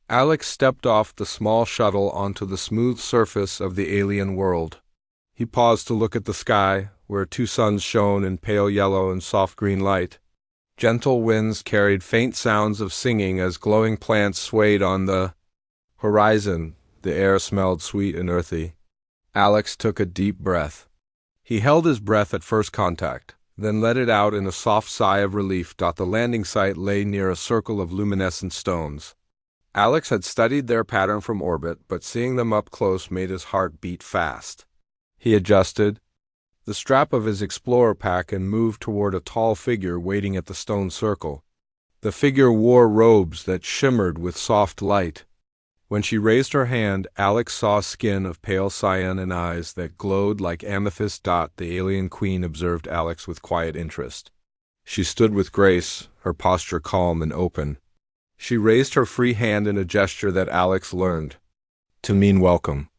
Alex stepped off the small shuttle onto the smooth surface of the alien world. He paused to look at the sky, where two suns shone in pale yellow and soft green light. Gentle winds carried faint sounds of singing as glowing plants swayed on the horizon. The air smelled sweet and earthy. Alex took a deep breath. He held his breath at first contact, then let it out in a soft sigh of relief. The landing site lay near a circle of luminescent stones. Alex had studied their pattern from orbit, but seeing them up close made his heart beat fast. He adjusted the strap of his explorer pack and moved toward a tall figure waiting at the stone circle. The figure wore robes that shimmered with soft light. When she raised her hand, Alex saw skin of pale cyan and eyes that glowed like amethyst. The alien queen observed Alex with quiet interest. She stood with grace, her posture calm and open. She raised her free hand in a gesture that Alex learned to mean welcome.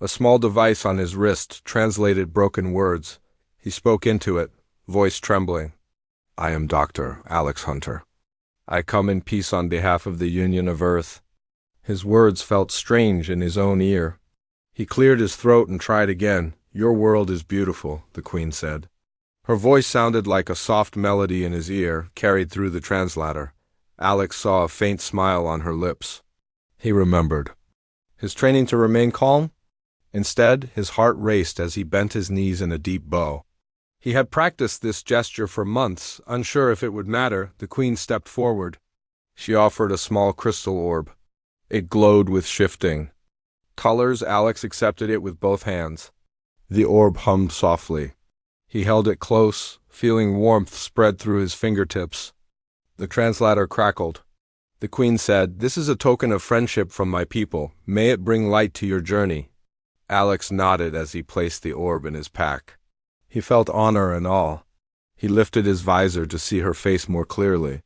A small device on his wrist translated broken words. He spoke into it, voice trembling. "I am Dr. Alex Hunter. I come in peace on behalf of the Union of Earth." His words felt strange in his own ear. He cleared his throat and tried again. "Your world is beautiful," the queen said. Her voice sounded like a soft melody in his ear, carried through the translator. Alex saw a faint smile on her lips. He remembered his training to remain calm. Instead, his heart raced as he bent his knees in a deep bow. He had practiced this gesture for months, unsure if it would matter. The queen stepped forward. She offered a small crystal orb. It glowed with shifting colors. Alex accepted it with both hands. The orb hummed softly. He held it close, feeling warmth spread through his fingertips. The translator crackled. The queen said, "This is a token of friendship from my people. May it bring light to your journey." Alex nodded as he placed the orb in his pack. He felt honor and awe. He lifted his visor to see her face more clearly.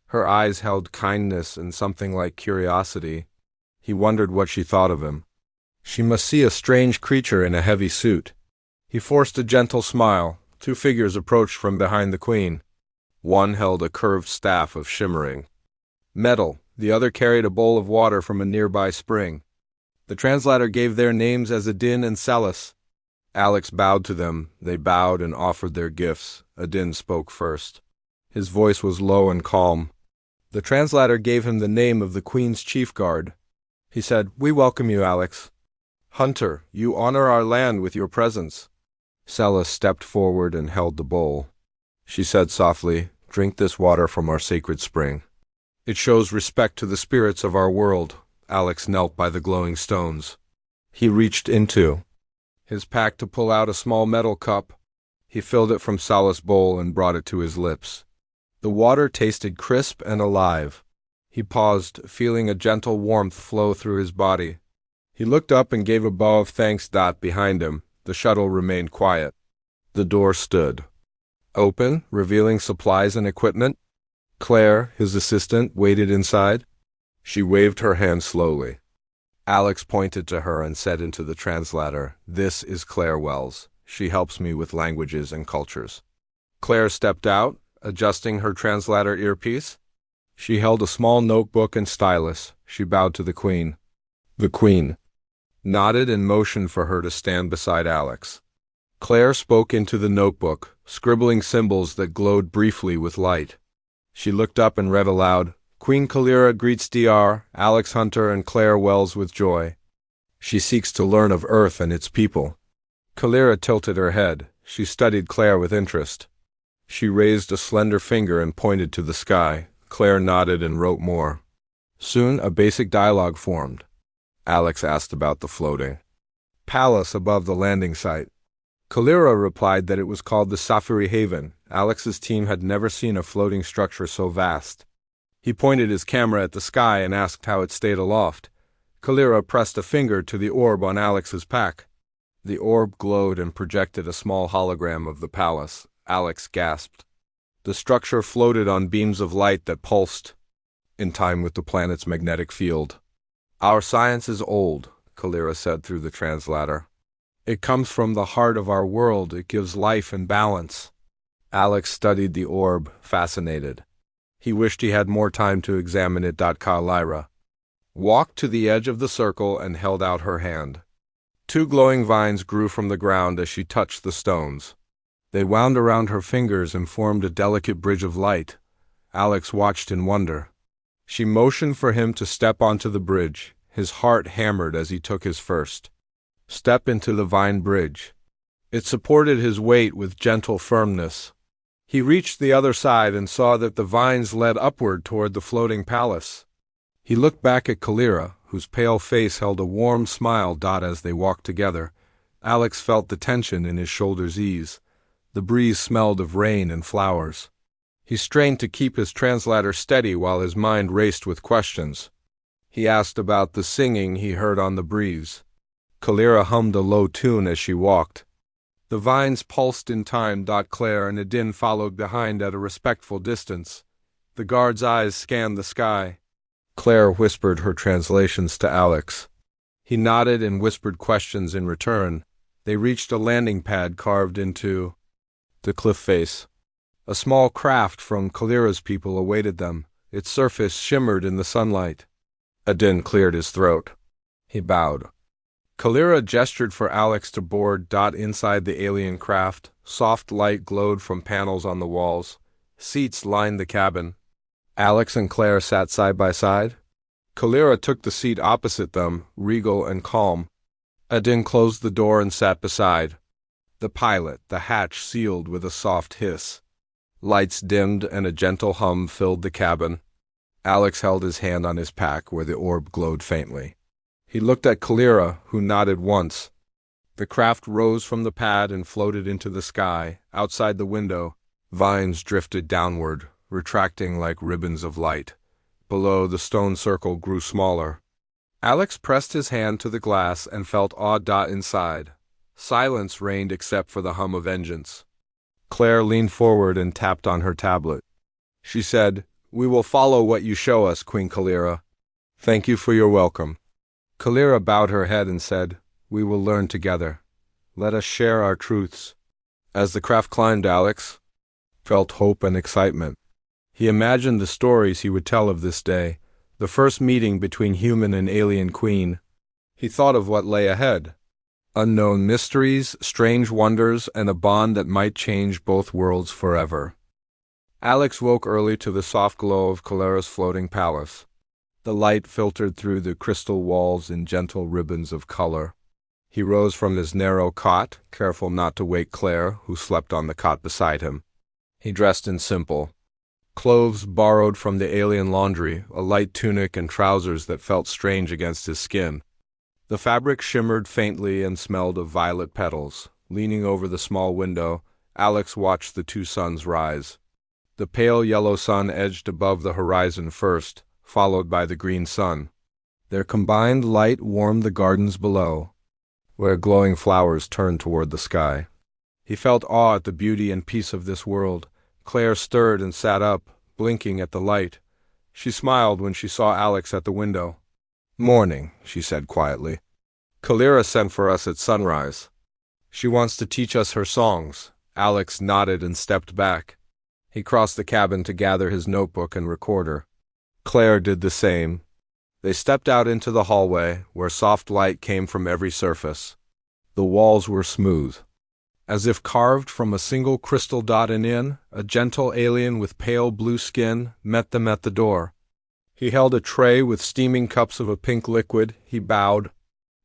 Her eyes held kindness and something like curiosity. He wondered what she thought of him. She must see a strange creature in a heavy suit. He forced a gentle smile. Two figures approached from behind the queen. One held a curved staff of shimmering metal. The other carried a bowl of water from a nearby spring. The translator gave their names as Adin and Celis. Alex bowed to them. They bowed and offered their gifts. Adin spoke first. His voice was low and calm. The translator gave him the name of the Queen's chief guard. He said, "We welcome you, Alex. Hunter, you honor our land with your presence." Celis stepped forward and held the bowl. She said softly, "Drink this water from our sacred spring. It shows respect to the spirits of our world." Alex knelt by the glowing stones. He reached into his pack to pull out a small metal cup. He filled it from Celis' bowl and brought it to his lips. The water tasted crisp and alive. He paused, feeling a gentle warmth flow through his body. He looked up and gave a bow of thanks. Behind him, the shuttle remained quiet. The door stood open, revealing supplies and equipment. Claire, his assistant, waited inside. She waved her hand slowly. Alex pointed to her and said into the translator, "This is Claire Wells. She helps me with languages and cultures." Claire stepped out, adjusting her translator earpiece. She held a small notebook and stylus. She bowed to the queen. The queen nodded and motioned for her to stand beside Alex. Claire spoke into the notebook, scribbling symbols that glowed briefly with light. She looked up and read aloud, "Queen Kalira greets Dr. Alex Hunter and Claire Wells with joy. She seeks to learn of Earth and its people." Kalira tilted her head. She studied Claire with interest. She raised a slender finger and pointed to the sky. Claire nodded and wrote more. Soon a basic dialogue formed. Alex asked about the floating palace above the landing site. Kalira replied that it was called the Safiri Haven. Alex's team had never seen a floating structure so vast. He pointed his camera at the sky and asked how it stayed aloft. Kalira pressed a finger to the orb on Alex's pack. The orb glowed and projected a small hologram of the palace. Alex gasped. The structure floated on beams of light that pulsed in time with the planet's magnetic field. "Our science is old," Kalira said through the translator. "It comes from the heart of our world. It gives life and balance." Alex studied the orb, fascinated. He wished he had more time to examine it. Kalira walked to the edge of the circle and held out her hand. Two glowing vines grew from the ground as she touched the stones. They wound around her fingers and formed a delicate bridge of light. Alex watched in wonder. She motioned for him to step onto the bridge. His heart hammered as he took his first step into the vine bridge. It supported his weight with gentle firmness. He reached the other side and saw that the vines led upward toward the floating palace. He looked back at Kalira, whose pale face held a warm smile. As they walked together, Alex felt the tension in his shoulders ease. The breeze smelled of rain and flowers. He strained to keep his translator steady while his mind raced with questions. He asked about the singing he heard on the breeze. Kalira hummed a low tune as she walked. The vines pulsed in time. Claire and Adin followed behind at a respectful distance. The guard's eyes scanned the sky. Claire whispered her translations to Alex. He nodded and whispered questions in return. They reached a landing pad carved into the cliff face. A small craft from Kalira's people awaited them. Its surface shimmered in the sunlight. Adin cleared his throat. He bowed. Kalira gestured for Alex to board. Inside the alien craft, soft light glowed from panels on the walls. Seats lined the cabin. Alex and Claire sat side by side. Kalira took the seat opposite them, regal and calm. Adin closed the door and sat beside. The pilot, the hatch sealed with a soft hiss. Lights dimmed and a gentle hum filled the cabin. Alex held his hand on his pack where the orb glowed faintly. He looked at Kalira, who nodded once. The craft rose from the pad and floated into the sky. Outside the window, vines drifted downward, retracting like ribbons of light. Below, the stone circle grew smaller. Alex pressed his hand to the glass and felt awed. Inside, silence reigned except for the hum of engines. Claire leaned forward and tapped on her tablet. She said, "We will follow what you show us, Queen Kalira. Thank you for your welcome." Kalira bowed her head and said, "We will learn together. Let us share our truths." As the craft climbed, Alex felt hope and excitement. He imagined the stories he would tell of this day, the first meeting between human and alien queen. He thought of what lay ahead. Unknown mysteries, strange wonders, and a bond that might change both worlds forever. Alex woke early to the soft glow of Kalira's floating palace. The light filtered through the crystal walls in gentle ribbons of color. He rose from his narrow cot, careful not to wake Claire, who slept on the cot beside him. He dressed in simple clothes borrowed from the alien laundry, a light tunic and trousers that felt strange against his skin. The fabric shimmered faintly and smelled of violet petals. Leaning over the small window, Alex watched the two suns rise. The pale yellow sun edged above the horizon first, followed by the green sun. Their combined light warmed the gardens below, where glowing flowers turned toward the sky. He felt awe at the beauty and peace of this world. Claire stirred and sat up, blinking at the light. She smiled when she saw Alex at the window. "Morning," she said quietly. "Kalira sent for us at sunrise. She wants to teach us her songs." Alex nodded and stepped back. He crossed the cabin to gather his notebook and recorder. Claire did the same. They stepped out into the hallway, where soft light came from every surface. The walls were smooth, as if carved from a single crystal. In, a gentle alien with pale blue skin met them at the door. He held a tray with steaming cups of a pink liquid. He bowed.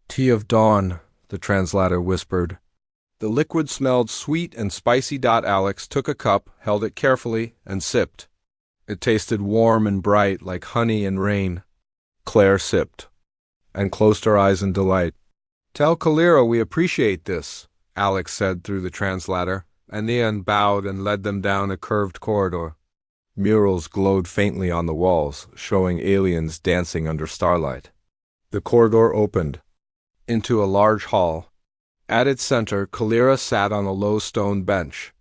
"Tea of dawn," the translator whispered. The liquid smelled sweet and spicy. Alex took a cup, held it carefully, and sipped. It tasted warm and bright, like honey and rain. Claire sipped, and closed her eyes in delight. "Tell Kalira we appreciate this," Alex said through the translator, and Ian bowed and led them down a curved corridor. Murals glowed faintly on the walls, showing aliens dancing under starlight. The corridor opened into a large hall. At its center, Kalira sat on a low stone bench.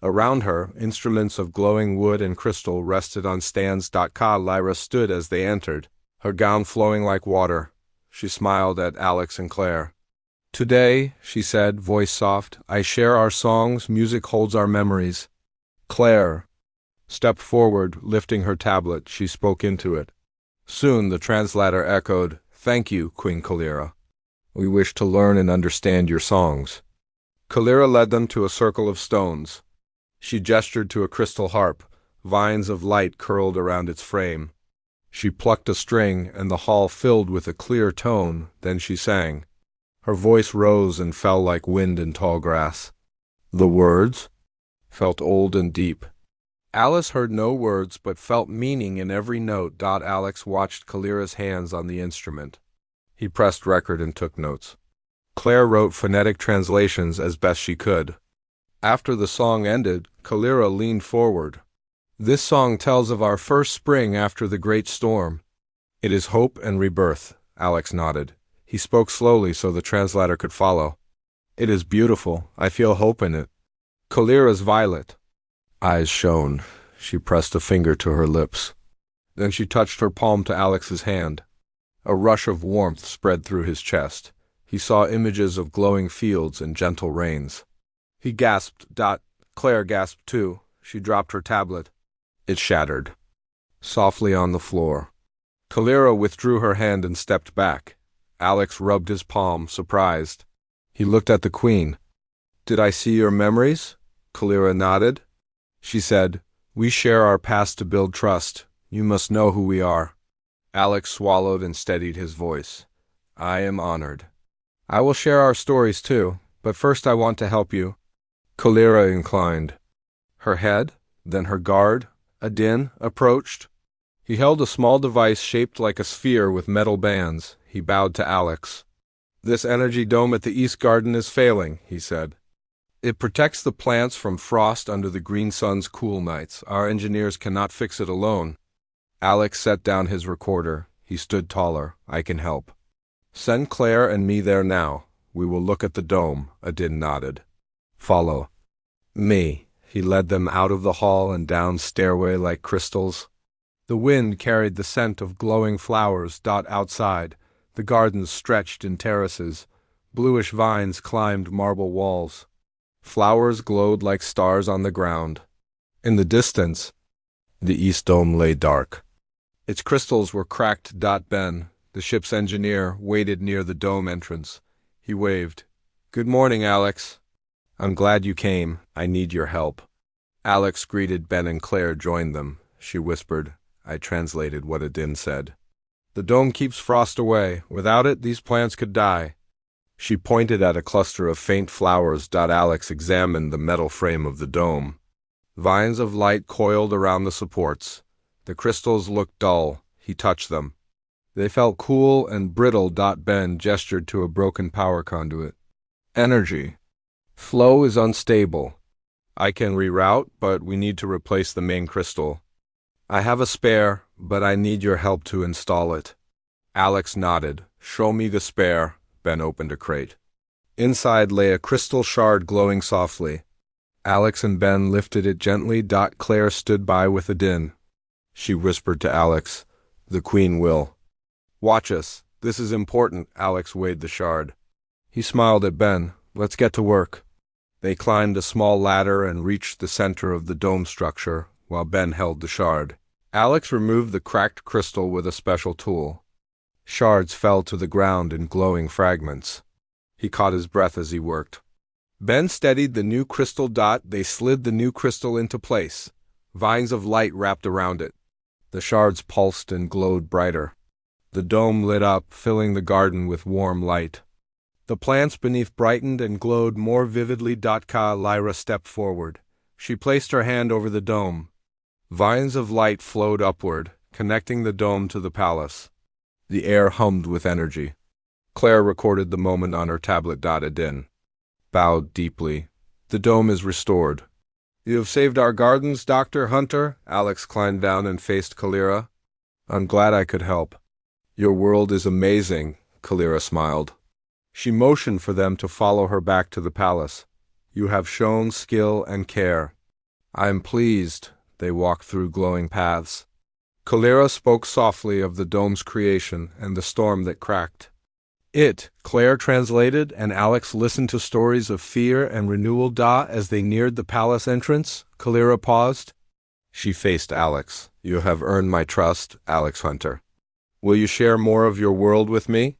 Around her, instruments of glowing wood and crystal rested on stands. Kalira stood as they entered, her gown flowing like water. She smiled at Alex and Claire. "Today," she said, voice soft, "I share our songs. Music holds our memories." Claire stepped forward, lifting her tablet. She spoke into it. Soon the translator echoed, "Thank you, Queen Kalira. We wish to learn and understand your songs." Kalira led them to a circle of stones. She gestured to a crystal harp. Vines of light curled around its frame. She plucked a string, and the hall filled with a clear tone. Then she sang. Her voice rose and fell like wind in tall grass. The words felt old and deep. Alice heard no words but felt meaning in every note. Alex watched Kalira's hands on the instrument. He pressed record and took notes. Claire wrote phonetic translations as best she could. After the song ended, Kalira leaned forward. "This song tells of our first spring after the great storm. It is hope and rebirth." Alex nodded. He spoke slowly so the translator could follow. "It is beautiful. I feel hope in it." Kalira's violet eyes shone. She pressed a finger to her lips. Then she touched her palm to Alex's hand. A rush of warmth spread through his chest. He saw images of glowing fields and gentle rains. He gasped. Claire gasped too. She dropped her tablet. It shattered softly on the floor. Kalira withdrew her hand and stepped back. Alex rubbed his palm, surprised. He looked at the Queen. "Did I see your memories?" Kalira nodded. She said, "We share our past to build trust. You must know who we are." Alex swallowed and steadied his voice. "I am honored. I will share our stories too, but first I want to help you." Kalira inclined her head, then her guard, Adin, approached. He held a small device shaped like a sphere with metal bands. He bowed to Alex. "This energy dome at the East Garden is failing," he said. "It protects the plants from frost under the green sun's cool nights. Our engineers cannot fix it alone." Alex set down his recorder. He stood taller. "I can help. Send Claire and me there now. We will look at the dome." Adin nodded. "Follow me." He led them out of the hall and down stairway like crystals. The wind carried the scent of glowing flowers. Outside, the gardens stretched in terraces. Bluish vines climbed marble walls. Flowers glowed like stars on the ground. In the distance, the East Dome lay dark. Its crystals were cracked. Ben, the ship's engineer, waited near the dome entrance. He waved. "Good morning, Alex. I'm glad you came. I need your help." Alex greeted Ben and Claire joined them. She whispered. I translated what Adin said. "The dome keeps frost away. Without it, these plants could die." She pointed at a cluster of faint flowers. Alex examined the metal frame of the dome. Vines of light coiled around the supports. The crystals looked dull. He touched them. They felt cool and brittle. Ben gestured to a broken power conduit. "Energy flow is unstable. I can reroute, but we need to replace the main crystal. I have a spare, but I need your help to install it." Alex nodded. "Show me the spare." Ben opened a crate. Inside lay a crystal shard glowing softly. Alex and Ben lifted it gently. Claire stood by with Adin. She whispered to Alex, "The Queen will watch us. This is important." Alex weighed the shard. He smiled at Ben. "Let's get to work." They climbed a small ladder and reached the center of the dome structure, while Ben held the shard. Alex removed the cracked crystal with a special tool. Shards fell to the ground in glowing fragments. He caught his breath as he worked. Ben steadied the new crystal. They slid the new crystal into place. Vines of light wrapped around it. The shards pulsed and glowed brighter. The dome lit up, filling the garden with warm light. The plants beneath brightened and glowed more vividly. Lyra stepped forward. She placed her hand over the dome. Vines of light flowed upward, connecting the dome to the palace. The air hummed with energy. Claire recorded the moment on her tablet. Adin bowed deeply. "The dome is restored." "You have saved our gardens, Dr. Hunter." Alex climbed down and faced Kalira. "I'm glad I could help." "Your world is amazing," Kalira smiled. She motioned for them to follow her back to the palace. "You have shown skill and care." "I am pleased." They walked through glowing paths. Kalira spoke softly of the dome's creation and the storm that cracked it. Claire translated, and Alex listened to stories of fear and renewal. As they neared the palace entrance, Kalira paused. She faced Alex. "You have earned my trust, Alex Hunter. Will you share more of your world with me?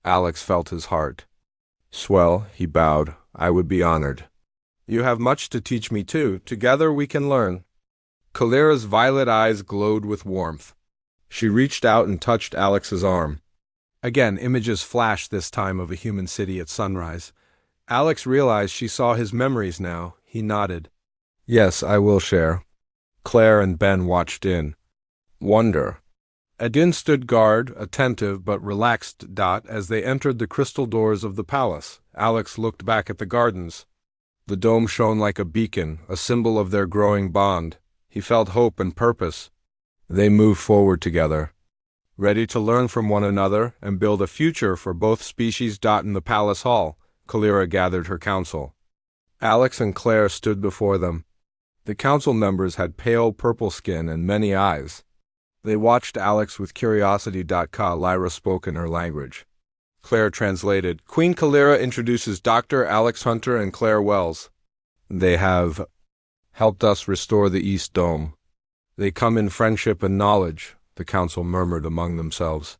Alex felt his heart swell. He bowed. I would be honored. You have much to teach me too. Together we can learn. Kalira's violet eyes glowed with warmth. She reached out and touched Alex's arm. Again, images flashed, this time of a human city at sunrise. Alex realized she saw his memories now. He nodded. Yes, I will share. Claire and Ben watched in wonder. Adin stood guard, attentive but relaxed, as they entered the crystal doors of the palace. Alex looked back at the gardens. The dome shone like a beacon, a symbol of their growing bond. He felt hope and purpose. They moved forward together, ready to learn from one another and build a future for both species. In the palace hall, Kalira gathered her council. Alex and Claire stood before them. The council members had pale purple skin and many eyes. They watched Alex with curiosity. Kalira spoke in her language. Claire translated. Queen Kalira introduces Dr. Alex Hunter and Claire Wells. They have helped us restore the East Dome. They come in friendship and knowledge, the council murmured among themselves.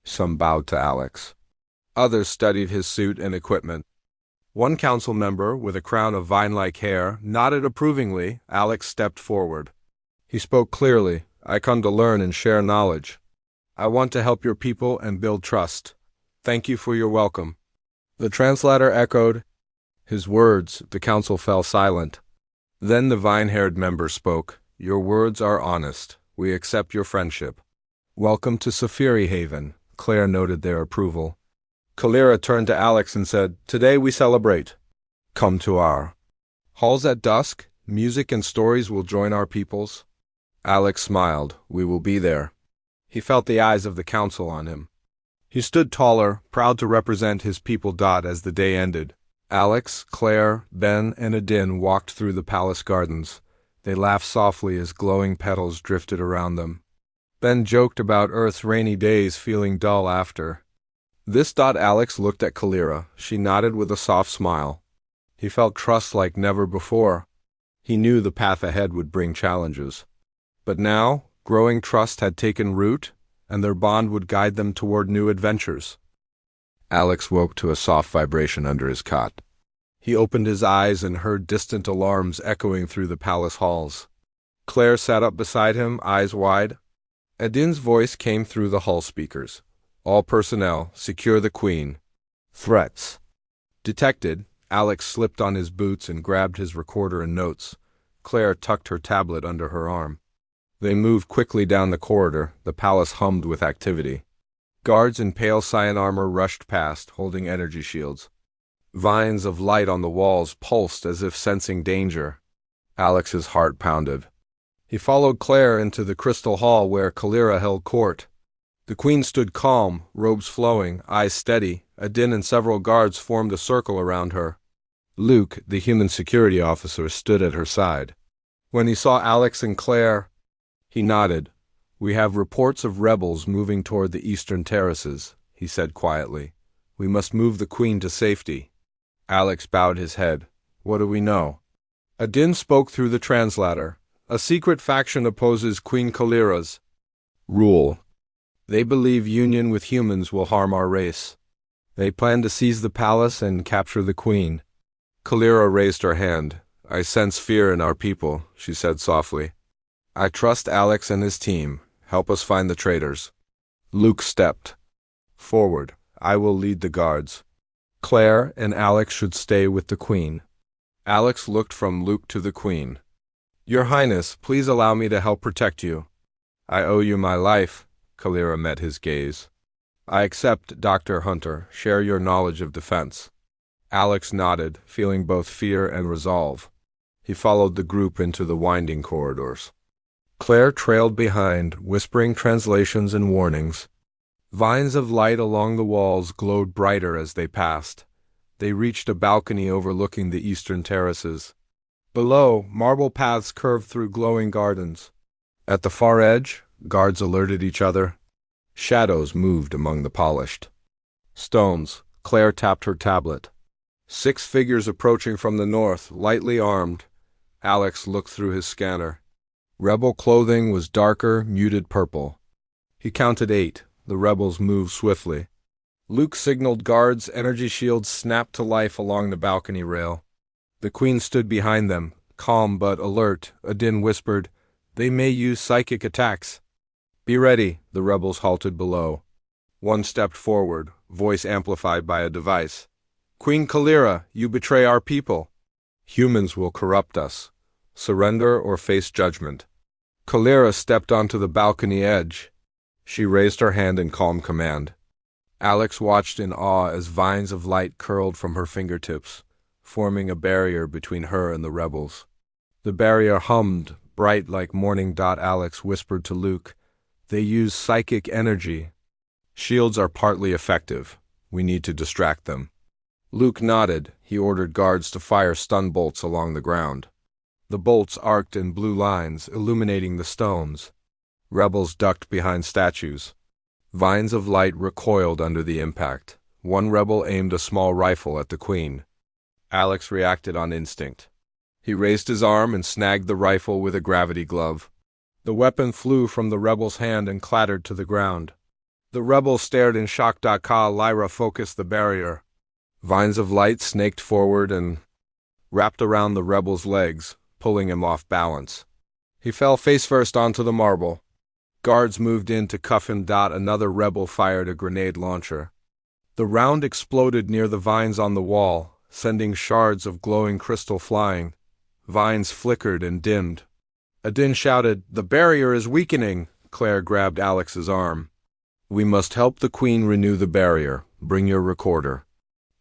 Some bowed to Alex. Others studied his suit and equipment. One council member, with a crown of vine-like hair, nodded approvingly. Alex stepped forward. He spoke clearly. I come to learn and share knowledge. I want to help your people and build trust. Thank you for your welcome. The translator echoed his words. The council fell silent. Then the vine-haired member spoke. Your words are honest. We accept your friendship. Welcome to Safiri Haven. Claire noted their approval. Kalira turned to Alex and said, Today we celebrate. Come to our halls at dusk. Music and stories will join our peoples. Alex smiled. We will be there. He felt the eyes of the council on him. He stood taller, proud to represent his people. As the day ended, Alex, Claire, Ben, and Adin walked through the palace gardens. They laughed softly as glowing petals drifted around them. Ben joked about Earth's rainy days feeling dull after. Alex looked at Kalira. She nodded with a soft smile. He felt trust like never before. He knew the path ahead would bring challenges. But now, growing trust had taken root, and their bond would guide them toward new adventures. Alex woke to a soft vibration under his cot. He opened his eyes and heard distant alarms echoing through the palace halls. Claire sat up beside him, eyes wide. Adin's voice came through the hall speakers. All personnel, secure the queen. Threats detected. Alex slipped on his boots and grabbed his recorder and notes. Claire tucked her tablet under her arm. They moved quickly down the corridor. The palace hummed with activity. Guards in pale cyan armor rushed past, holding energy shields. Vines of light on the walls pulsed as if sensing danger. Alex's heart pounded. He followed Claire into the crystal hall where Kalira held court. The queen stood calm, robes flowing, eyes steady. Adin and several guards formed a circle around her. Luke, the human security officer, stood at her side. When he saw Alex and Claire, he nodded. We have reports of rebels moving toward the eastern terraces, he said quietly. We must move the queen to safety. Alex bowed his head. What do we know? Adin spoke through the translator. A secret faction opposes Queen Kalira's rule. They believe union with humans will harm our race. They plan to seize the palace and capture the queen. Kalira raised her hand. I sense fear in our people, she said softly. I trust Alex and his team. Help us find the traitors. Luke stepped forward. I will lead the guards. Claire and Alex should stay with the queen. Alex looked from Luke to the queen. Your Highness, please allow me to help protect you. I owe you my life. Kalira met his gaze. I accept, Dr. Hunter. Share your knowledge of defense. Alex nodded, feeling both fear and resolve. He followed the group into the winding corridors. Claire trailed behind, whispering translations and warnings. Vines of light along the walls glowed brighter as they passed. They reached a balcony overlooking the eastern terraces. Below, marble paths curved through glowing gardens. At the far edge, guards alerted each other. Shadows moved among the polished stones. Claire tapped her tablet. 6 figures approaching from the north, lightly armed. Alex looked through his scanner. Rebel clothing was darker, muted purple. He counted 8, The rebels moved swiftly. Luke signaled guards, energy shields snapped to life along the balcony rail. The Queen stood behind them, calm but alert. Adin whispered, "They may use psychic attacks." "Be ready," the rebels halted below. One stepped forward, voice amplified by a device. "Queen Kalira, you betray our people. Humans will corrupt us. Surrender or face judgment." Kalira stepped onto the balcony edge. She raised her hand in calm command. Alex watched in awe as vines of light curled from her fingertips, forming a barrier between her and the rebels. The barrier hummed, bright like morning. Alex whispered to Luke, "They use psychic energy. Shields are partly effective. We need to distract them." Luke nodded. He ordered guards to fire stun bolts along the ground. The bolts arced in blue lines, illuminating the stones. Rebels ducked behind statues. Vines of light recoiled under the impact. One rebel aimed a small rifle at the Queen. Alex reacted on instinct. He raised his arm and snagged the rifle with a gravity glove. The weapon flew from the rebel's hand and clattered to the ground. The rebel stared in shock. Kalira focused the barrier. Vines of light snaked forward and wrapped around the rebel's legs, pulling him off balance. He fell face first onto the marble. Guards moved in to cuff him. Another rebel fired a grenade launcher. The round exploded near the vines on the wall, sending shards of glowing crystal flying. Vines flickered and dimmed. Adin shouted, "The barrier is weakening!" Claire grabbed Alex's arm. "We must help the Queen renew the barrier. Bring your recorder.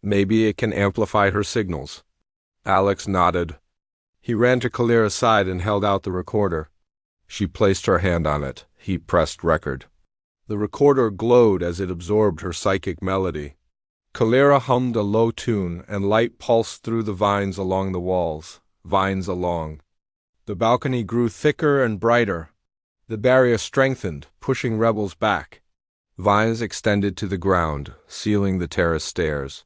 Maybe it can amplify her signals." Alex nodded. He ran to Kalira's side and held out the recorder. She placed her hand on it. He pressed record. The recorder glowed as it absorbed her psychic melody. Kalira hummed a low tune, and light pulsed through the vines along the walls. Vines along. The balcony grew thicker and brighter. The barrier strengthened, pushing rebels back. Vines extended to the ground, sealing the terrace stairs.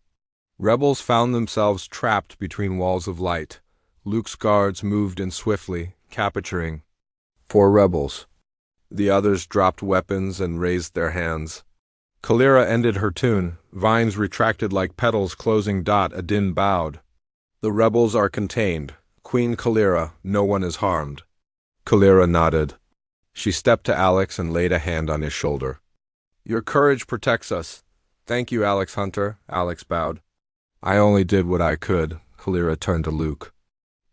Rebels found themselves trapped between walls of light. Luke's guards moved in swiftly, capturing 4 rebels. The others dropped weapons and raised their hands. Kalira ended her tune. Vines retracted like petals closing. Adin bowed. "The rebels are contained. Queen Kalira, no one is harmed." Kalira nodded. She stepped to Alex and laid a hand on his shoulder. "Your courage protects us. Thank you, Alex Hunter." Alex bowed. "I only did what I could." Kalira turned to Luke.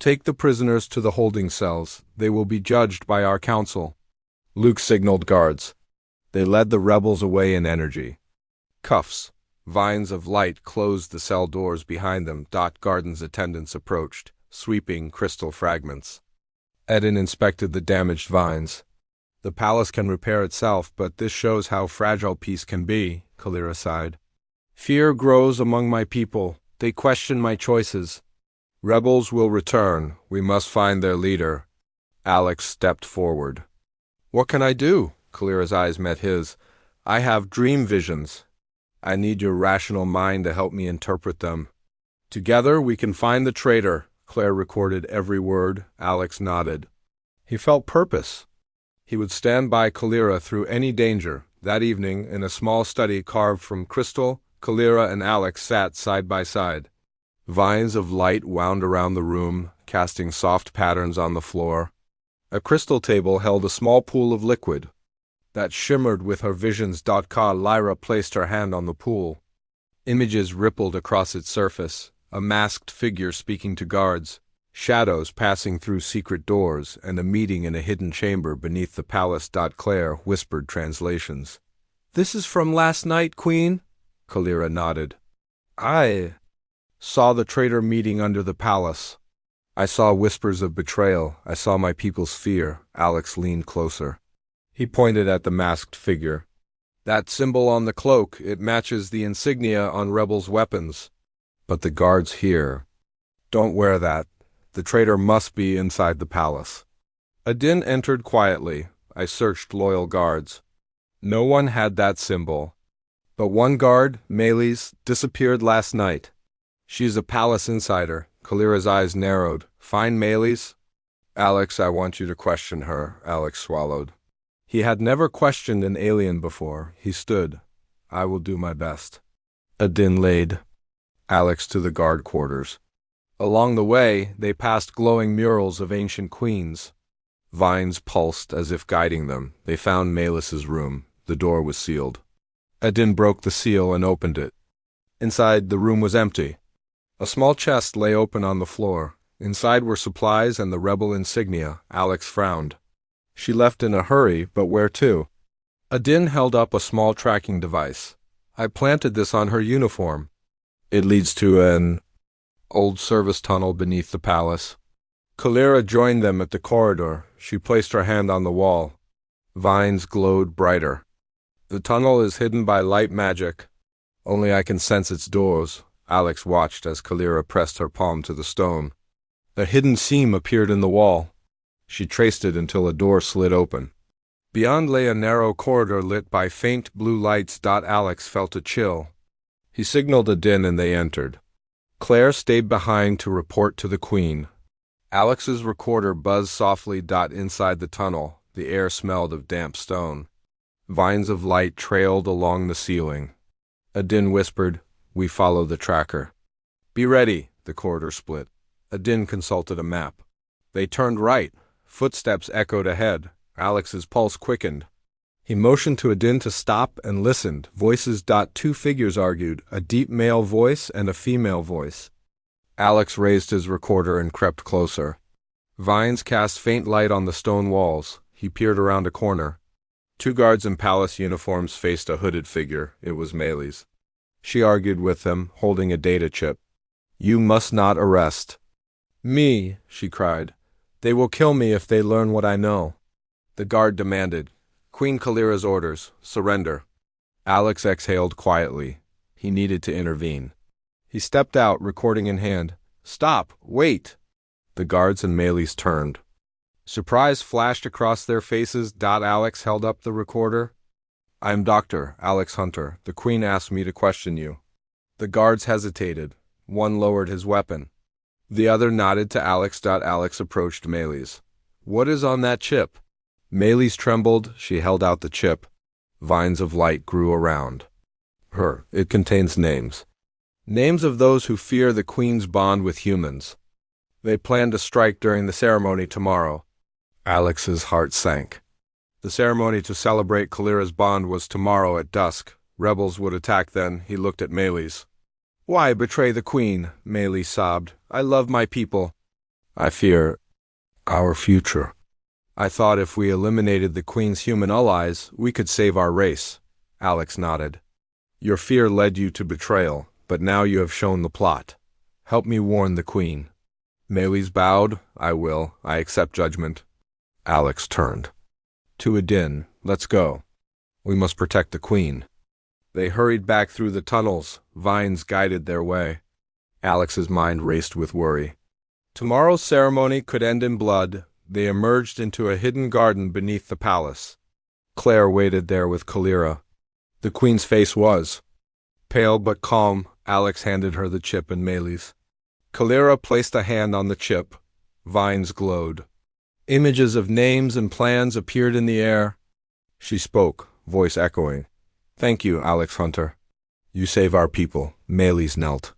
"Take the prisoners to the holding cells. They will be judged by our council." Luke signaled guards. They led the rebels away in energy. Cuffs. Vines of light closed the cell doors behind them. Garden's attendants approached, sweeping crystal fragments. Edin inspected the damaged vines. "The palace can repair itself, but this shows how fragile peace can be," Kalira sighed. "Fear grows among my people. They question my choices." "Rebels will return. We must find their leader." Alex stepped forward. "What can I do?" Kalira's eyes met his. "I have dream visions. I need your rational mind to help me interpret them." "Together we can find the traitor." Claire recorded every word. Alex nodded. He felt purpose. He would stand by Kalira through any danger. That evening, in a small study carved from crystal, Kalira and Alex sat side by side. Vines of light wound around the room, casting soft patterns on the floor. A crystal table held a small pool of liquid that shimmered with her visions. Kalira placed her hand on the pool. Images rippled across its surface, a masked figure speaking to guards, shadows passing through secret doors, and a meeting in a hidden chamber beneath the palace. Claire whispered translations. "This is from last night, Queen?" Kalira nodded. "I saw the traitor meeting under the palace. I saw whispers of betrayal. I saw my people's fear." Alex leaned closer. He pointed at the masked figure. "That symbol on the cloak, it matches the insignia on rebels' weapons. But the guards here don't wear that. The traitor must be inside the palace." Adin entered quietly. I searched loyal guards. No one had that symbol. But one guard, Melis, disappeared last night. She's a palace insider. Kalira's eyes narrowed. "Find Melis?" "Alex, I want you to question her." Alex swallowed. He had never questioned an alien before. He stood. I will do my best. Adin laid Alex to the guard quarters. Along the way, they passed glowing murals of ancient queens. Vines pulsed as if guiding them. They found Melis's room. The door was sealed. Adin broke the seal and opened it. Inside, the room was empty. A small chest lay open on the floor. Inside were supplies and the rebel insignia. Alex frowned. She left in a hurry, but where to? Adin held up a small tracking device. I planted this on her uniform. It leads to an old service tunnel beneath the palace. Kalira joined them at the corridor. She placed her hand on the wall. Vines glowed brighter. The tunnel is hidden by light magic. Only I can sense its doors. Alex watched as Kalira pressed her palm to the stone. A hidden seam appeared in the wall. She traced it until a door slid open. Beyond lay a narrow corridor lit by faint blue lights. Alex felt a chill. He signaled Adin and they entered. Claire stayed behind to report to the Queen. Alex's recorder buzzed softly. Inside the tunnel, the air smelled of damp stone. Vines of light trailed along the ceiling. Adin whispered, "We follow the tracker." "Be ready." The corridor split. Adin consulted a map. They turned right. Footsteps echoed ahead. Alex's pulse quickened. He motioned to Adin to stop and listened. Voices. Two figures argued, a deep male voice and a female voice. Alex raised his recorder and crept closer. Vines cast faint light on the stone walls. He peered around a corner. 2 guards in palace uniforms faced a hooded figure. It was Melis. She argued with them, holding a data chip. "You must not arrest." "Me," she cried. "They will kill me if they learn what I know." The guard demanded, "Queen Kalira's orders. Surrender." Alex exhaled quietly. He needed to intervene. He stepped out, recording in hand. "Stop! Wait!" The guards and Melis turned. Surprise flashed across their faces. Alex held up the recorder. "I am Dr. Alex Hunter. The Queen asked me to question you." The guards hesitated. One lowered his weapon. The other nodded to Alex. Alex approached Melis. "What is on that chip?" Melis trembled. She held out the chip. Vines of light grew around her. "It contains names. Names of those who fear the Queen's bond with humans. They plan to strike during the ceremony tomorrow." Alex's heart sank. The ceremony to celebrate Kalira's bond was tomorrow at dusk. Rebels would attack then. He looked at Melis. "Why betray the Queen?" Melis sobbed. "I love my people." "I fear our future." "I thought if we eliminated the Queen's human allies, we could save our race." Alex nodded. "Your fear led you to betrayal, but now you have shown the plot. Help me warn the Queen." Melis bowed. "I will. I accept judgment." Alex turned to Adin. "Let's go. We must protect the Queen." They hurried back through the tunnels. Vines guided their way. Alex's mind raced with worry. Tomorrow's ceremony could end in blood. They emerged into a hidden garden beneath the palace. Claire waited there with Kalira. The Queen's face was pale but calm. Alex handed her the chip and Melis. Kalira placed a hand on the chip. Vines glowed. Images of names and plans appeared in the air. She spoke, voice echoing. "Thank you, Alex Hunter. You save our people." Melis knelt.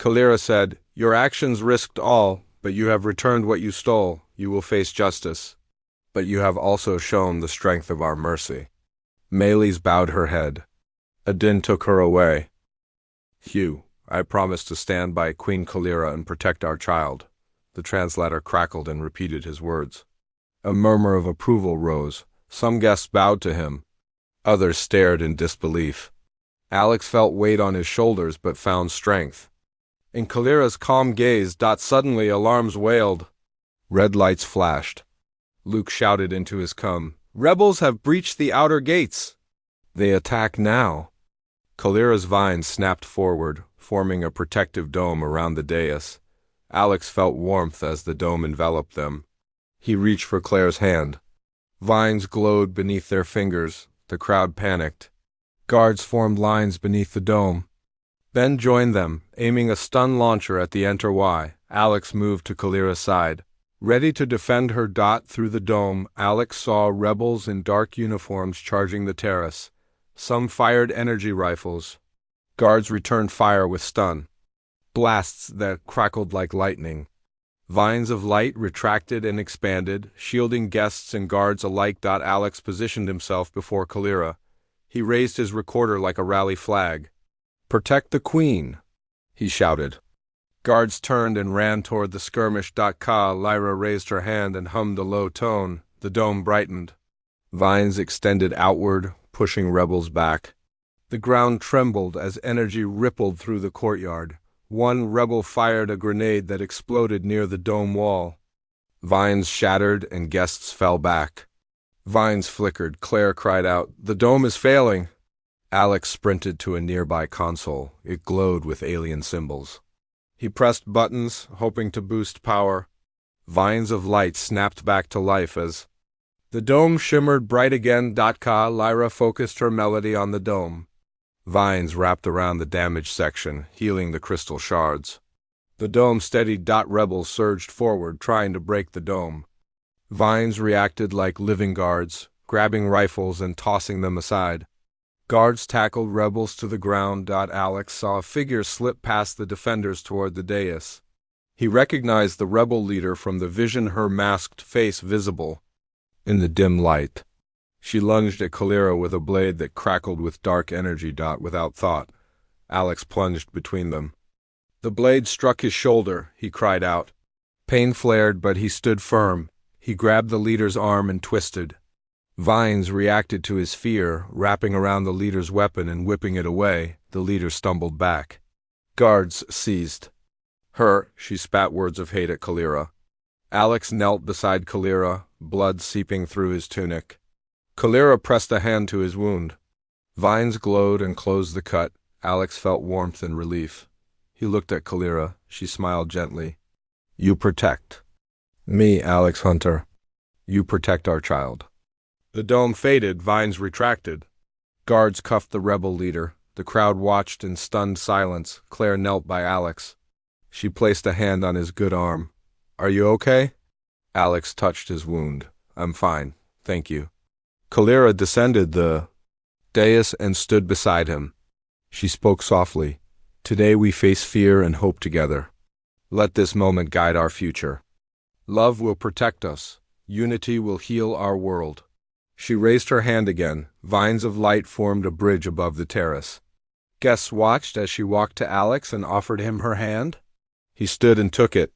Kalira said, "Your actions risked all, but you have returned what you stole. You will face justice. But you have also shown the strength of our mercy." Melis bowed her head. Adin took her away. "Hugh, I promise to stand by Queen Kalira and protect our child." The translator crackled and repeated his words. A murmur of approval rose. Some guests bowed to him. Others stared in disbelief. Alex felt weight on his shoulders but found strength. In Kalira's calm gaze, suddenly alarms wailed. Red lights flashed. Luke shouted into his come, "Rebels have breached the outer gates! They attack now!" Kalira's vines snapped forward, forming a protective dome around the dais. Alex felt warmth as the dome enveloped them. He reached for Claire's hand. Vines glowed beneath their fingers. The crowd panicked. Guards formed lines beneath the dome. Ben joined them, aiming a stun launcher at the Enter Y. Alex moved to Kalira's side. Ready to defend her. Through the dome, Alex saw rebels in dark uniforms charging the terrace. Some fired energy rifles. Guards returned fire with stun. Blasts that crackled like lightning. Vines of light retracted and expanded, shielding guests and guards alike. Alex positioned himself before Kalira. He raised his recorder like a rally flag. "Protect the queen," he shouted. Guards turned and ran toward the skirmish. Lyra raised her hand and hummed a low tone. The dome brightened. Vines extended outward, pushing rebels back. The ground trembled as energy rippled through the courtyard. One rebel fired a grenade that exploded near the dome wall. Vines shattered and guests fell back. Vines flickered. Claire cried out, "The dome is failing!" Alex sprinted to a nearby console. It glowed with alien symbols. He pressed buttons, hoping to boost power. Vines of light snapped back to life as the dome shimmered bright again. Lyra focused her melody on the dome. Vines wrapped around the damaged section, healing the crystal shards. The dome steadied. Rebels surged forward, trying to break the dome. Vines reacted like living guards, grabbing rifles and tossing them aside. Guards tackled rebels to the ground. Alex saw a figure slip past the defenders toward the dais. He recognized the rebel leader from the vision, her masked face visible in the dim light. She lunged at Kalira with a blade that crackled with dark energy. Without thought, Alex plunged between them. The blade struck his shoulder. He cried out. Pain flared, but he stood firm. He grabbed the leader's arm and twisted. Vines reacted to his fear, wrapping around the leader's weapon and whipping it away. The leader stumbled back. Guards seized her. She spat words of hate at Kalira. Alex knelt beside Kalira, blood seeping through his tunic. Kalira pressed a hand to his wound. Vines glowed and closed the cut. Alex felt warmth and relief. He looked at Kalira. She smiled gently. "You protect me, Alex Hunter. You protect our child." The dome faded. Vines retracted. Guards cuffed the rebel leader. The crowd watched in stunned silence. Claire knelt by Alex. She placed a hand on his good arm. "Are you okay?" Alex touched his wound. "I'm fine, thank you." Kalira descended the dais and stood beside him. She spoke softly. "Today we face fear and hope together. Let this moment guide our future. Love will protect us. Unity will heal our world." She raised her hand again. Vines of light formed a bridge above the terrace. Guests watched as she walked to Alex and offered him her hand. He stood and took it.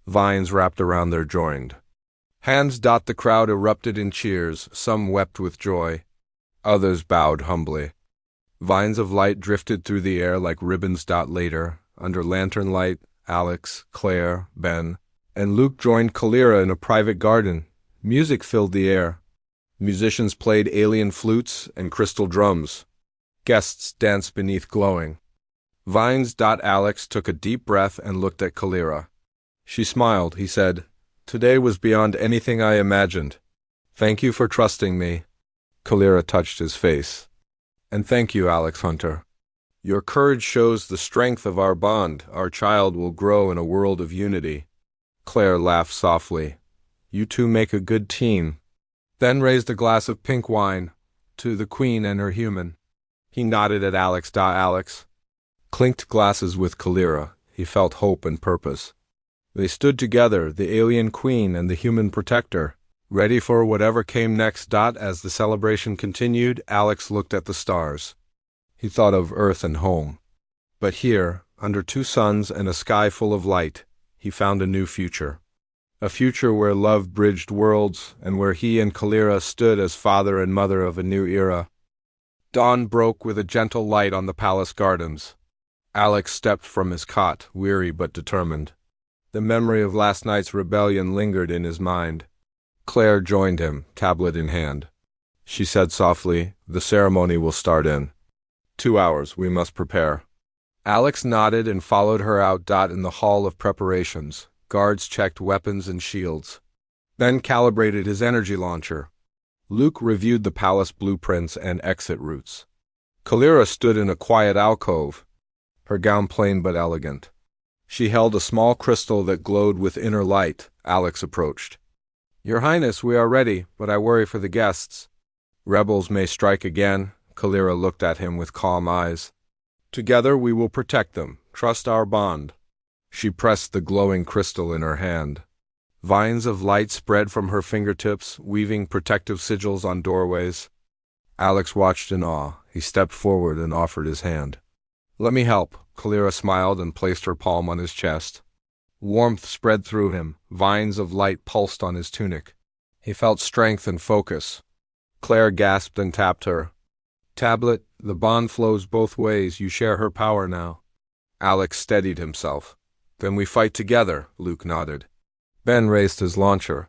Vines wrapped around their joined hands. The crowd erupted in cheers. Some wept with joy. Others bowed humbly. Vines of light drifted through the air like ribbons. Later, under lantern light, Alex, Claire, Ben, and Luke joined Kalira in a private garden. Music filled the air. Musicians played alien flutes and crystal drums. Guests danced beneath glowing vines. Alex took a deep breath and looked at Kalira. She smiled. He said, "Today was beyond anything I imagined. Thank you for trusting me." Kalira touched his face. "And thank you, Alex Hunter. Your courage shows the strength of our bond. Our child will grow in a world of unity." Claire laughed softly. "You two make a good team." Then raised a glass of pink wine to the queen and her human. He nodded at Alex. Alex clinked glasses with Kalira. He felt hope and purpose. They stood together, the alien queen and the human protector, ready for whatever came next. As the celebration continued, Alex looked at the stars. He thought of Earth and home. But here, under two suns and a sky full of light, he found a new future. A future where love bridged worlds, and where he and Kalira stood as father and mother of a new era. Dawn broke with a gentle light on the palace gardens. Alex stepped from his cot, weary but determined. The memory of last night's rebellion lingered in his mind. Claire joined him, tablet in hand. She said softly, "The ceremony will start in 2 hours. We must prepare." Alex nodded and followed her out. In the hall of preparations, guards checked weapons and shields. Ben calibrated his energy launcher. Luke reviewed the palace blueprints and exit routes. Kalira stood in a quiet alcove, her gown plain but elegant. She held a small crystal that glowed with inner light. Alex approached. Your Highness, we are ready, but I worry for the guests. Rebels may strike again. Kalira looked at him with calm eyes. Together we will protect them. Trust our bond. She pressed the glowing crystal in her hand. Vines of light spread from her fingertips, weaving protective sigils on doorways. Alex watched in awe. He stepped forward and offered his hand. Let me help. Kalira smiled and placed her palm on his chest. Warmth spread through him. Vines of light pulsed on his tunic. He felt strength and focus. Claire gasped and tapped her. Tablet, the bond flows both ways. You share her power now. Alex steadied himself. Then we fight together, Luke nodded. Ben raised his launcher.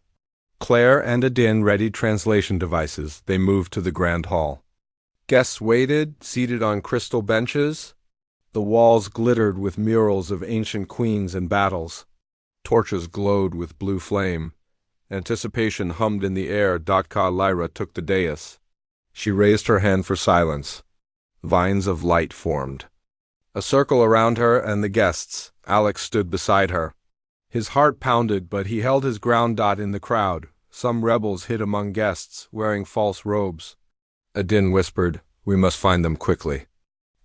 Claire and Adin readied translation devices. They moved to the grand hall. Guests waited, seated on crystal benches. The walls glittered with murals of ancient queens and battles. Torches glowed with blue flame. Anticipation hummed in the air. Ka Lyra took the dais. She raised her hand for silence. Vines of light formed. A circle around her and the guests. Alex stood beside her. His heart pounded, but he held his ground. In the crowd, some rebels hid among guests, wearing false robes. Adin whispered, We must find them quickly.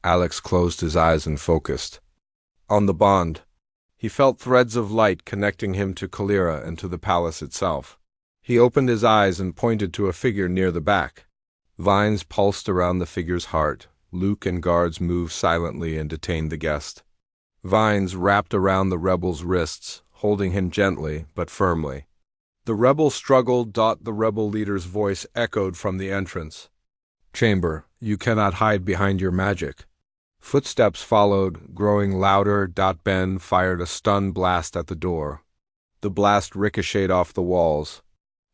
Alex closed his eyes and focused. On the bond. He felt threads of light connecting him to Kalira and to the palace itself. He opened his eyes and pointed to a figure near the back. Vines pulsed around the figure's heart. Luke and guards moved silently and detained the guest. Vines wrapped around the rebel's wrists, holding him gently but firmly. The rebel struggled. The rebel leader's voice echoed from the entrance. Chamber, you cannot hide behind your magic. Footsteps followed, growing louder. Ben fired a stun blast at the door. The blast ricocheted off the walls.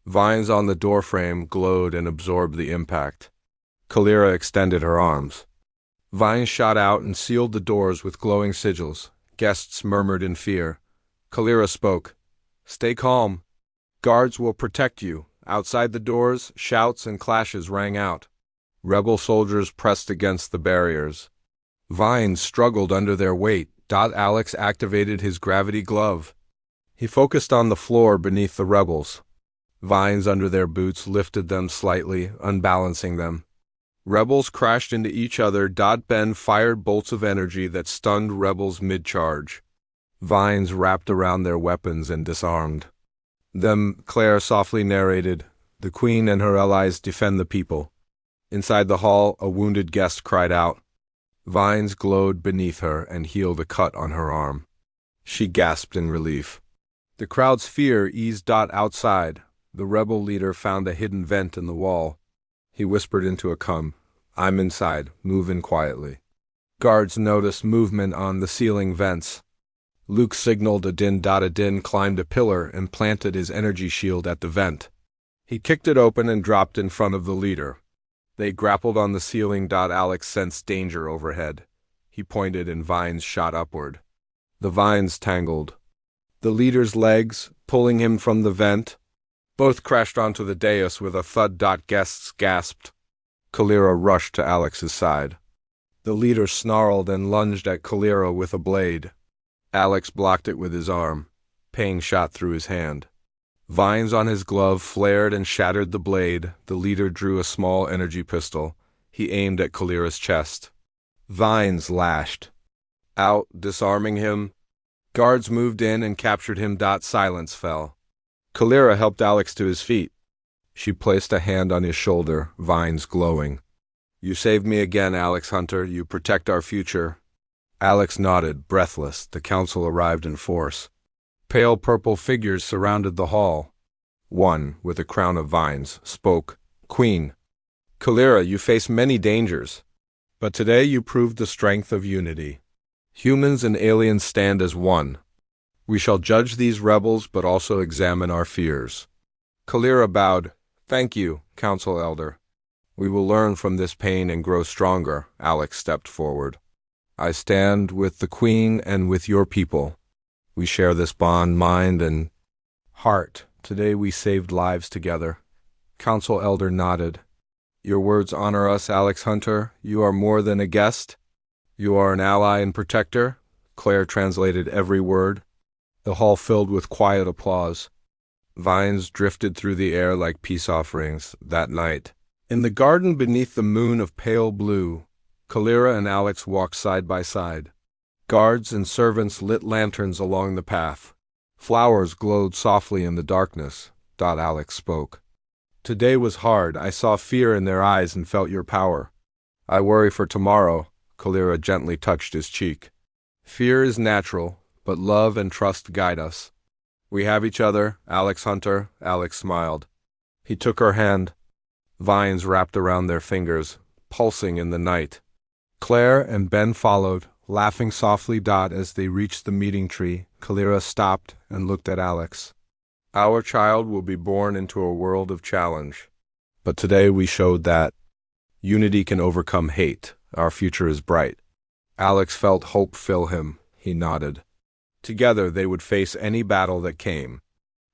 Vines on the doorframe glowed and absorbed the impact. Kalira extended her arms. Vines shot out and sealed the doors with glowing sigils. Guests murmured in fear. Kalira spoke. Stay calm. Guards will protect you. Outside the doors, shouts and clashes rang out. Rebel soldiers pressed against the barriers. Vines struggled under their weight. Alex activated his gravity glove. He focused on the floor beneath the rebels. Vines under their boots lifted them slightly, unbalancing them. Rebels crashed into each other. Ben fired bolts of energy that stunned rebels mid-charge. Vines wrapped around their weapons and disarmed them. Claire softly narrated, The queen and her allies defend the people. Inside the hall, a wounded guest cried out. Vines glowed beneath her and healed a cut on her arm. She gasped in relief. The crowd's fear eased. Outside, the rebel leader found a hidden vent in the wall. He whispered into a cum. I'm inside. Move in quietly. Guards noticed movement on the ceiling vents. Luke signaled Adin. Adin climbed a pillar and planted his energy shield at the vent. He kicked it open and dropped in front of the leader. They grappled on the ceiling. Alex sensed danger overhead. He pointed and vines shot upward. The vines tangled. The leader's legs, pulling him from the vent. Both crashed onto the dais with a thud. Guests gasped. Kalira rushed to Alex's side. The leader snarled and lunged at Kalira with a blade. Alex blocked it with his arm. Pain shot through his hand. Vines on his glove flared and shattered the blade. The leader drew a small energy pistol. He aimed at Kalira's chest. Vines lashed out, disarming him. Guards moved in and captured him. Silence fell. Kalira helped Alex to his feet. She placed a hand on his shoulder, vines glowing. You saved me again, Alex Hunter. You protect our future. Alex nodded, breathless. The council arrived in force. Pale purple figures surrounded the hall. One, with a crown of vines, spoke. Queen, Kalira, you face many dangers, but today you proved the strength of unity. Humans and aliens stand as one. We shall judge these rebels, but also examine our fears. Kalira bowed. Thank you, Council Elder. We will learn from this pain and grow stronger. Alex stepped forward. I stand with the Queen and with your people. We share this bond, mind and heart. Today we saved lives together. Council Elder nodded. Your words honor us, Alex Hunter. You are more than a guest. You are an ally and protector. Claire translated every word. The hall filled with quiet applause. Vines drifted through the air like peace offerings that night. In the garden beneath the moon of pale blue, Kalira and Alex walked side by side. Guards and servants lit lanterns along the path. Flowers glowed softly in the darkness. Alex spoke. Today was hard. I saw fear in their eyes and felt your power. I worry for tomorrow. Kalira gently touched his cheek. Fear is natural, but love and trust guide us. We have each other, Alex Hunter. Alex smiled. He took her hand. Vines wrapped around their fingers, pulsing in the night. Claire and Ben followed, laughing softly. As they reached the meeting tree, Kalira stopped and looked at Alex. Our child will be born into a world of challenge. But today we showed that unity can overcome hate. Our future is bright. Alex felt hope fill him. He nodded. Together they would face any battle that came.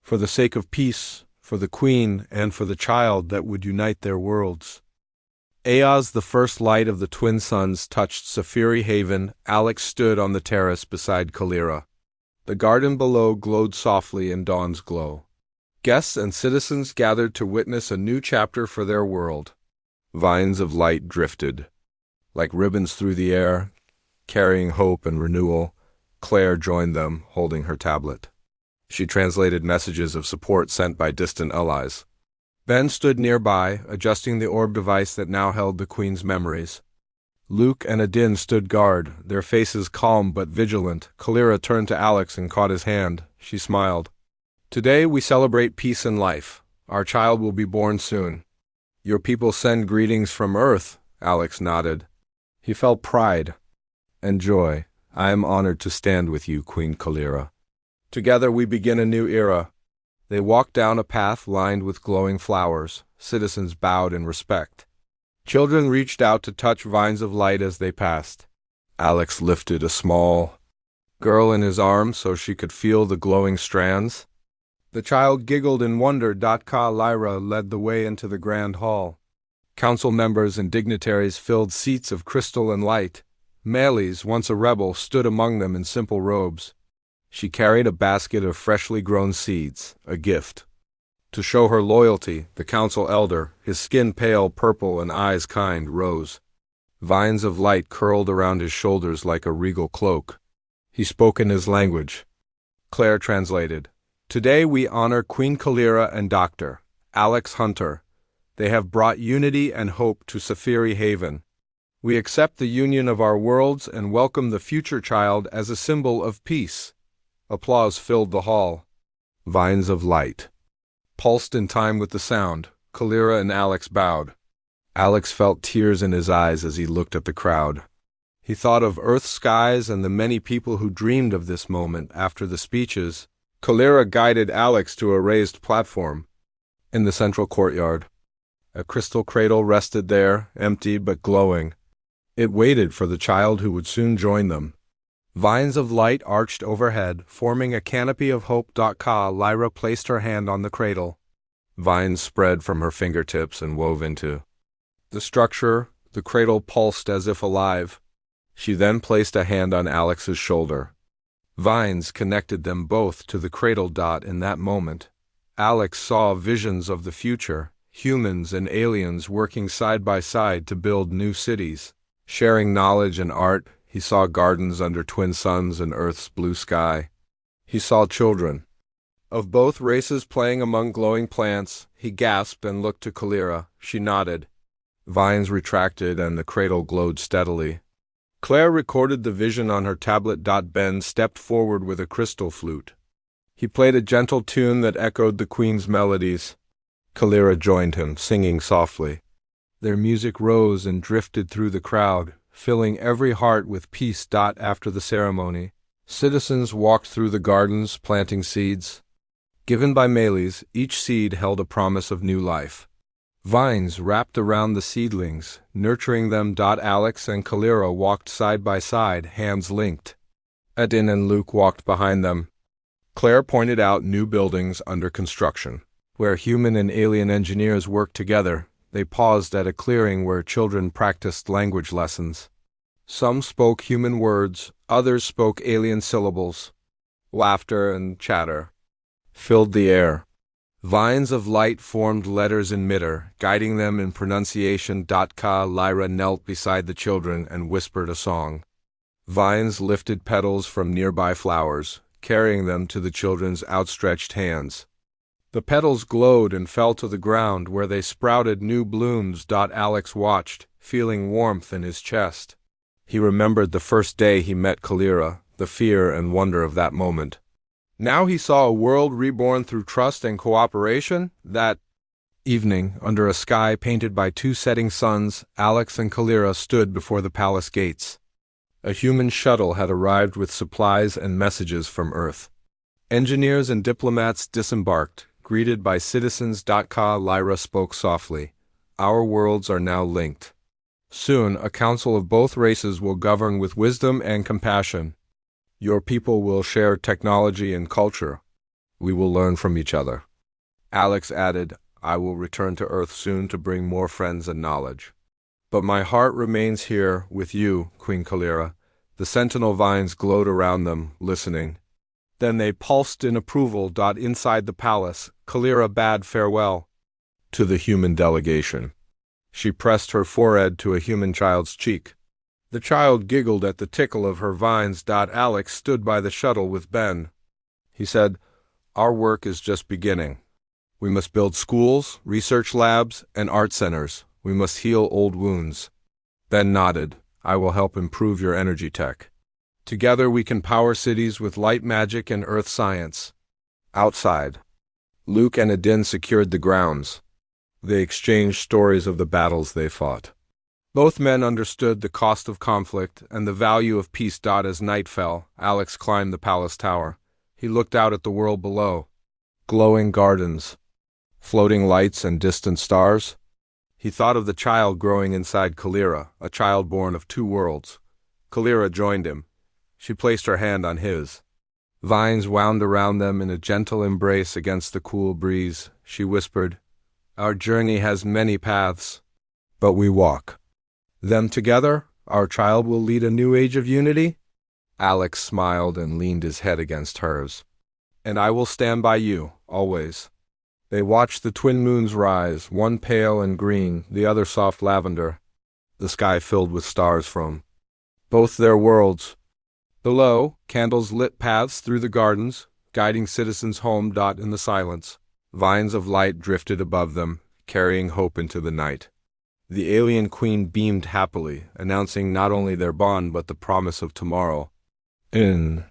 For the sake of peace, for the Queen, and for the child that would unite their worlds. As the first light of the twin suns touched Safiri Haven, Alex stood on the terrace beside Kalira. The garden below glowed softly in dawn's glow. Guests and citizens gathered to witness a new chapter for their world. Vines of light drifted, like ribbons through the air, carrying hope and renewal. Claire joined them, holding her tablet. She translated messages of support sent by distant allies. Ben stood nearby, adjusting the orb device that now held the Queen's memories. Luke and Adin stood guard, their faces calm but vigilant. Kalira turned to Alex and caught his hand. She smiled. Today we celebrate peace and life. Our child will be born soon. Your people send greetings from Earth. Alex nodded. He felt pride and joy. I am honored to stand with you, Queen Kalira. Together we begin a new era. They walked down a path lined with glowing flowers. Citizens bowed in respect. Children reached out to touch vines of light as they passed. Alex lifted a small girl in his arms so she could feel the glowing strands. The child giggled in wonder. Lyra led the way into the grand hall. Council members and dignitaries filled seats of crystal and light. Melis, once a rebel, stood among them in simple robes. She carried a basket of freshly grown seeds, a gift. To show her loyalty, the council elder, his skin pale purple and eyes kind, rose. Vines of light curled around his shoulders like a regal cloak. He spoke in his language. Claire translated. Today we honor Queen Kalira and Dr. Alex Hunter. They have brought unity and hope to Safiri Haven. We accept the union of our worlds and welcome the future child as a symbol of peace. Applause filled the hall. Vines of light pulsed in time with the sound. Kalira and Alex bowed. Alex felt tears in his eyes as he looked at the crowd. He thought of Earth's skies and the many people who dreamed of this moment after the speeches. Kalira guided Alex to a raised platform. In the central courtyard, a crystal cradle rested there, empty but glowing. It waited for the child who would soon join them. Vines of light arched overhead, forming a canopy of hope. Lyra placed her hand on the cradle. Vines spread from her fingertips and wove into the structure. The cradle pulsed as if alive. She then placed a hand on Alex's shoulder. Vines connected them both to the cradle. In that moment, Alex saw visions of the future, humans and aliens working side by side to build new cities, sharing knowledge and art. He saw gardens under twin suns and Earth's blue sky. He saw children of both races playing among glowing plants. He gasped and looked to Kalira. She nodded. Vines retracted and the cradle glowed steadily. Claire recorded the vision on her tablet. Ben stepped forward with a crystal flute. He played a gentle tune that echoed the Queen's melodies. Kalira joined him, singing softly. Their music rose and drifted through the crowd, filling every heart with peace. After the ceremony, citizens walked through the gardens, planting seeds. Given by Melis, each seed held a promise of new life. Vines wrapped around the seedlings, nurturing them. Alex and Kalira walked side by side, hands linked. Adin and Luke walked behind them. Claire pointed out new buildings under construction, where human and alien engineers worked together. They paused at a clearing where children practiced language lessons. Some spoke human words, others spoke alien syllables. Laughter and chatter filled the air. Vines of light formed letters in midair, guiding them in pronunciation. Lyra knelt beside the children and whispered a song. Vines lifted petals from nearby flowers, carrying them to the children's outstretched hands. The petals glowed and fell to the ground where they sprouted new blooms. Alex watched, feeling warmth in his chest. He remembered the first day he met Kalira, the fear and wonder of that moment. Now he saw a world reborn through trust and cooperation. That evening, under a sky painted by two setting suns, Alex and Kalira stood before the palace gates. A human shuttle had arrived with supplies and messages from Earth. Engineers and diplomats disembarked, greeted by citizens. Lyra spoke softly. Our worlds are now linked. Soon, a council of both races will govern with wisdom and compassion. Your people will share technology and culture. We will learn from each other. Alex added, I will return to Earth soon to bring more friends and knowledge. But my heart remains here with you, Queen Kalira. The sentinel vines glowed around them, listening. Then they pulsed in approval. Inside the palace, Kalira bade farewell to the human delegation. She pressed her forehead to a human child's cheek. The child giggled at the tickle of her vines. Alex stood by the shuttle with Ben. He said, Our work is just beginning. We must build schools, research labs, and art centers. We must heal old wounds. Ben nodded. I will help improve your energy tech. Together we can power cities with light magic and earth science. Outside, Luke and Adin secured the grounds. They exchanged stories of the battles they fought. Both men understood the cost of conflict and the value of peace. As night fell, Alex climbed the palace tower. He looked out at the world below. Glowing gardens, floating lights and distant stars. He thought of the child growing inside Kalira, a child born of two worlds. Kalira joined him. She placed her hand on his. Vines wound around them in a gentle embrace against the cool breeze. She whispered, Our journey has many paths, but we walk them together. Our child will lead a new age of unity. Alex smiled and leaned his head against hers. And I will stand by you, always. They watched the twin moons rise, one pale and green, the other soft lavender, the sky filled with stars from both their worlds. Below, candles lit paths through the gardens, guiding citizens home. In the silence, vines of light drifted above them, carrying hope into the night. The alien queen beamed happily, announcing not only their bond but the promise of tomorrow. In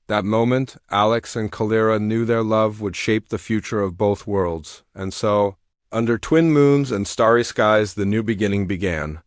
that moment, Alex and Kalira knew their love would shape the future of both worlds, and so, under twin moons and starry skies, the new beginning began.